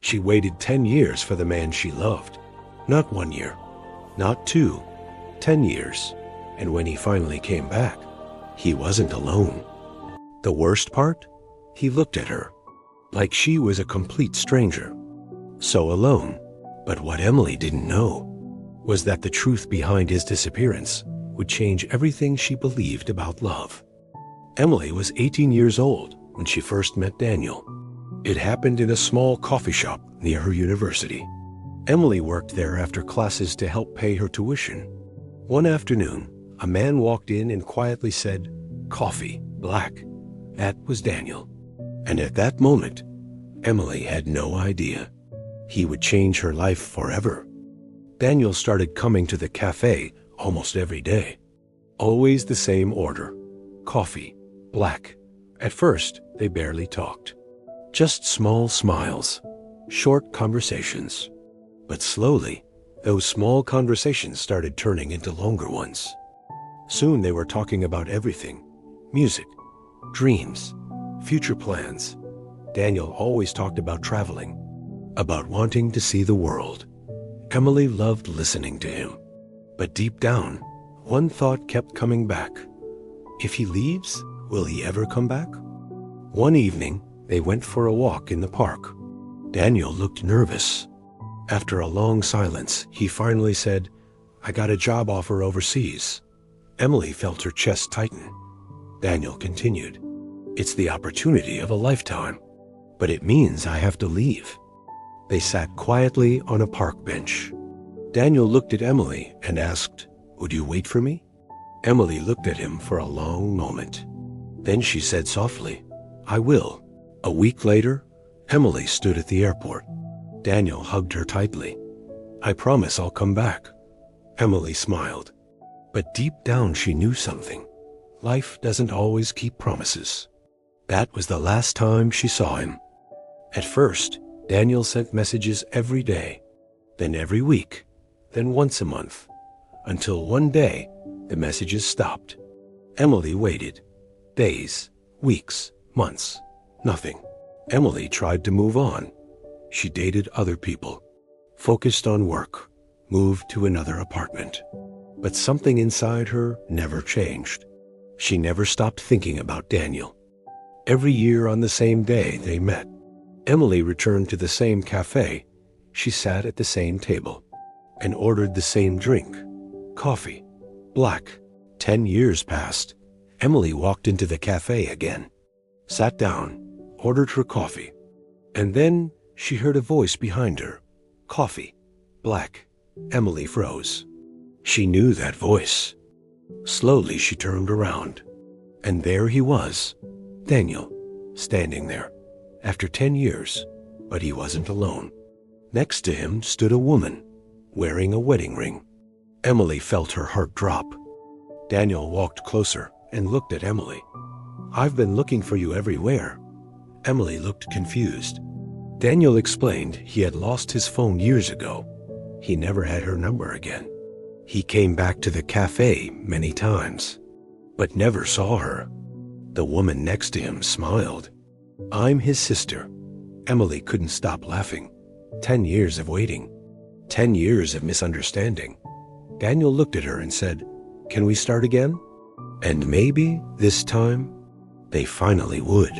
She waited 10 years for the man she loved. Not 1 year, not 2, 10 years. And when he finally came back, he wasn't alone. The worst part? He looked at her like she was a complete stranger. So alone. But what Emily didn't know was that the truth behind his disappearance would change everything she believed about love. Emily was 18 years old when she first met Daniel. It happened in a small coffee shop near her university. Emily worked there after classes to help pay her tuition. One afternoon, a man walked in and quietly said, "Coffee, black." That was Daniel. And at that moment, Emily had no idea. He would change her life forever. Daniel started coming to the cafe almost every day. Always the same order. Coffee, black. At first, they barely talked. Just small smiles, short conversations. But slowly, those small conversations started turning into longer ones. Soon they were talking about everything. Music, dreams, future plans. Daniel always talked about traveling, about wanting to see the world. Emily loved listening to him. But deep down, one thought kept coming back. If he leaves, will he ever come back? One evening, they went for a walk in the park. Daniel looked nervous. After a long silence, he finally said, "I got a job offer overseas." Emily felt her chest tighten. Daniel continued, "It's the opportunity of a lifetime, but it means I have to leave." They sat quietly on a park bench. Daniel looked at Emily and asked, "Would you wait for me?" Emily looked at him for a long moment. Then she said softly, "I will." A week later, Emily stood at the airport. Daniel hugged her tightly. "I promise I'll come back." Emily smiled. But deep down she knew something. Life doesn't always keep promises. That was the last time she saw him. At first, Daniel sent messages every day, then every week, then once a month, until one day the messages stopped. Emily waited. Days, weeks, months, nothing. Emily tried to move on. She dated other people, focused on work, moved to another apartment. But something inside her never changed. She never stopped thinking about Daniel. Every year on the same day they met. Emily returned to the same cafe. She sat at the same table and ordered the same drink, coffee, black. 10 years passed. Emily walked into the cafe again, sat down, ordered her coffee, and then she heard a voice behind her. "Coffee, black." Emily froze. She knew that voice. Slowly she turned around, and there he was, Daniel, standing there, after 10 years, but he wasn't alone. Next to him stood a woman, wearing a wedding ring. Emily felt her heart drop. Daniel walked closer and looked at Emily. "I've been looking for you everywhere." Emily looked confused. Daniel explained he had lost his phone years ago. He never had her number again. He came back to the cafe many times, but never saw her. The woman next to him smiled. "I'm his sister." Emily couldn't stop laughing. 10 years of waiting. 10 years of misunderstanding. Daniel looked at her and said, "Can we start again?" And maybe this time, they finally would.